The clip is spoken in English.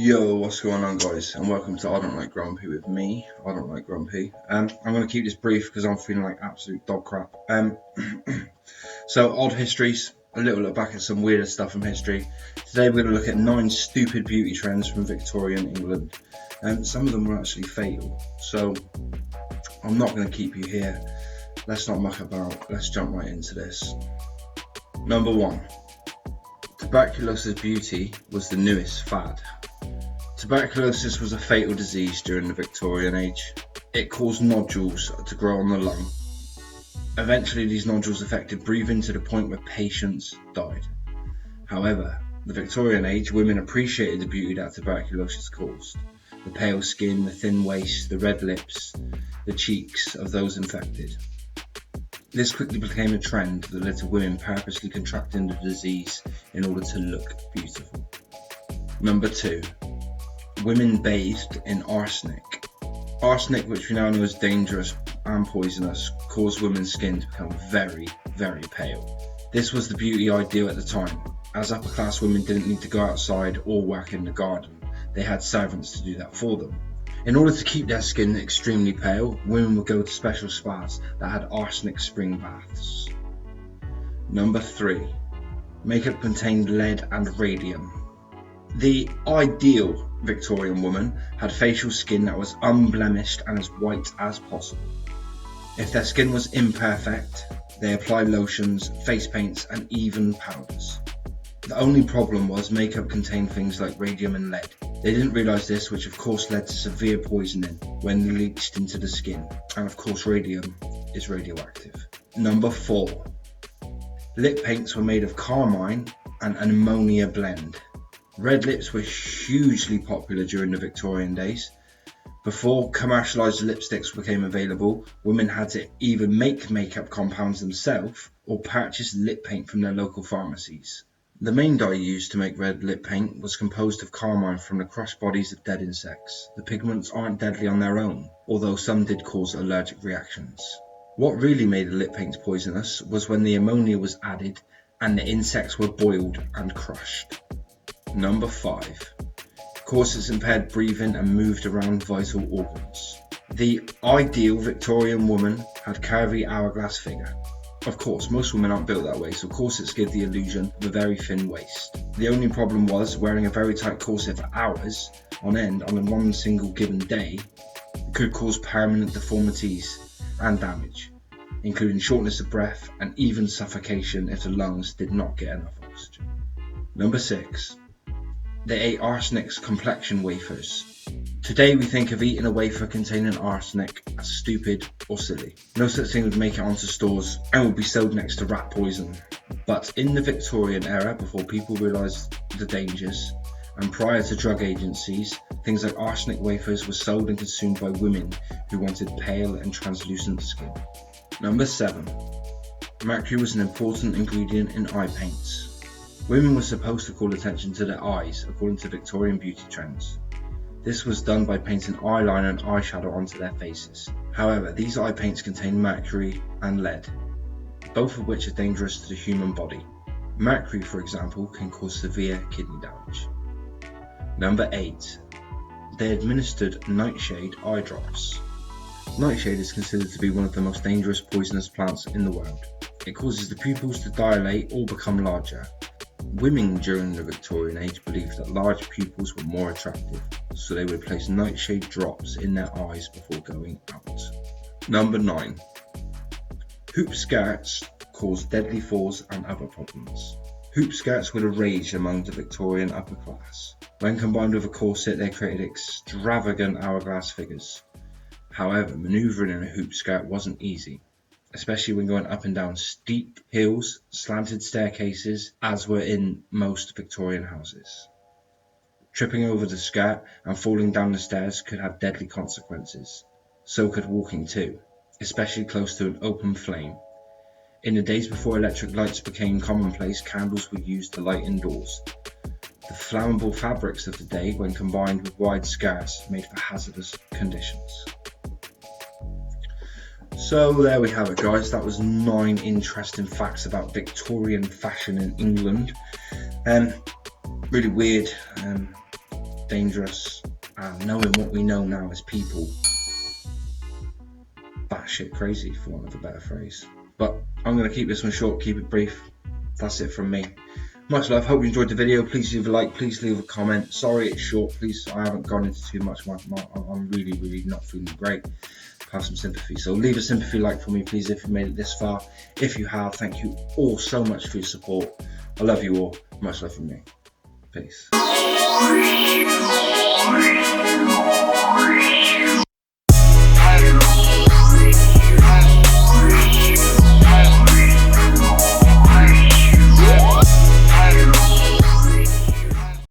Yo, what's going on, guys, and welcome to I Don't Like Grumpy with me. I don't like Grumpy. I'm going to keep this brief because I'm feeling like absolute dog crap. So odd histories, a little look back at some weirder stuff from history. Today we're going to look at 9 stupid beauty trends from Victorian England. Some of them were actually fatal, so I'm not going to keep you here. Let's not muck about, let's jump right into this. Number 1. Tuberculosis beauty was the newest fad. Tuberculosis was a fatal disease during the Victorian age. It caused nodules to grow on the lung. Eventually these nodules affected breathing to the point where patients died. However, the Victorian age, women appreciated the beauty that tuberculosis caused. The pale skin, the thin waist, the red lips, the cheeks of those infected. This quickly became a trend that led to women purposely contracting the disease in order to look beautiful. Number 2. Women bathed in arsenic. Arsenic, which we now know is dangerous and poisonous, caused women's skin to become very, very pale. This was the beauty ideal at the time, as upper class women didn't need to go outside or work in the garden. They had servants to do that for them. In order to keep their skin extremely pale, women would go to special spas that had arsenic spring baths. Number 3. Makeup contained lead and radium. The ideal Victorian woman had facial skin that was unblemished and as white as possible. If their skin was imperfect, they applied lotions, face paints and even powders. The only problem was makeup contained things like radium and lead. They didn't realise this, which of course led to severe poisoning when leached into the skin, and of course radium is radioactive. Number 4. Lip paints were made of carmine and an ammonia blend. Red lips were hugely popular during the Victorian days. Before commercialised lipsticks became available, women had to either make makeup compounds themselves or purchase lip paint from their local pharmacies. The main dye used to make red lip paint was composed of carmine from the crushed bodies of dead insects. The pigments aren't deadly on their own, although some did cause allergic reactions. What really made the lip paints poisonous was when the ammonia was added and the insects were boiled and crushed. Number 5. Corsets impaired breathing and moved around vital organs. The ideal Victorian woman had curvy hourglass figure. Of course, most women aren't built that way, so corsets give the illusion of a very thin waist. The only problem was wearing a very tight corset for hours on end on one single given day could cause permanent deformities and damage, including shortness of breath and even suffocation if the lungs did not get enough oxygen. Number 6. They ate arsenic's complexion wafers. Today we think of eating a wafer containing arsenic as stupid or silly. No such thing would make it onto stores and would be sold next to rat poison. But in the Victorian era, before people realised the dangers, and prior to drug agencies, things like arsenic wafers were sold and consumed by women who wanted pale and translucent skin. Number 7. Mercury was an important ingredient in eye paints. Women were supposed to call attention to their eyes according to Victorian beauty trends. This was done by painting eyeliner and eyeshadow onto their faces. However, these eye paints contain mercury and lead, both of which are dangerous to the human body. Mercury, for example, can cause severe kidney damage. Number 8. They administered Nightshade eye drops. Nightshade is considered to be one of the most dangerous poisonous plants in the world. It causes the pupils to dilate or become larger. Women during the Victorian age believed that large pupils were more attractive, so they would place nightshade drops in their eyes before going out. Number 9. Hoop skirts caused deadly falls and other problems. Hoop skirts were the rage among the Victorian upper class. When combined with a corset, they created extravagant hourglass figures. However, manoeuvring in a hoop skirt wasn't easy, especially when going up and down steep hills, slanted staircases, as were in most Victorian houses. Tripping over the skirt and falling down the stairs could have deadly consequences. So could walking too, especially close to an open flame. In the days before electric lights became commonplace, candles were used to light indoors. The flammable fabrics of the day, when combined with wide skirts, made for hazardous conditions. So there we have it, guys. That was 9 interesting facts about Victorian fashion in England. Really weird. dangerous, and knowing what we know now as people, batshit crazy, for want of a better phrase. But I'm going to keep this one short, keep it brief. That's it from me. Much love. Hope you enjoyed the video. Please leave a like. Please leave a comment. Sorry it's short. Please, I haven't gone into too much. I'm really not feeling great. Have some sympathy. So leave a sympathy like for me, please, if you made it this far. If you have, thank you all so much for your support. I love you all. Much love from me. Peace.